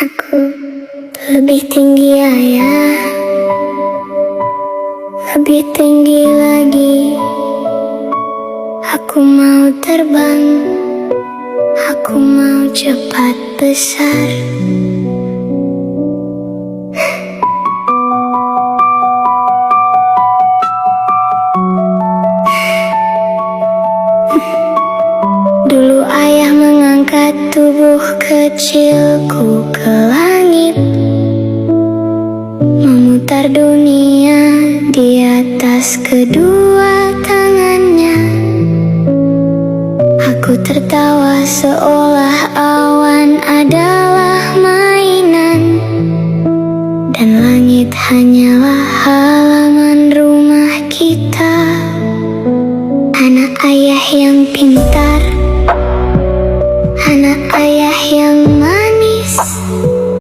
Aku lebih tinggi ayah, lebih tinggi lagi. Aku mau terbang, aku mau cepat besar. Dulu ayah mengangkat tubuh kecilku ke langit, memutar dunia di atas kedua tangannya. Aku tertawa seolah awan adalah mainan, dan langit hanyalah halaman rumah kita. Anak ayah yang pintar, anak ayah yang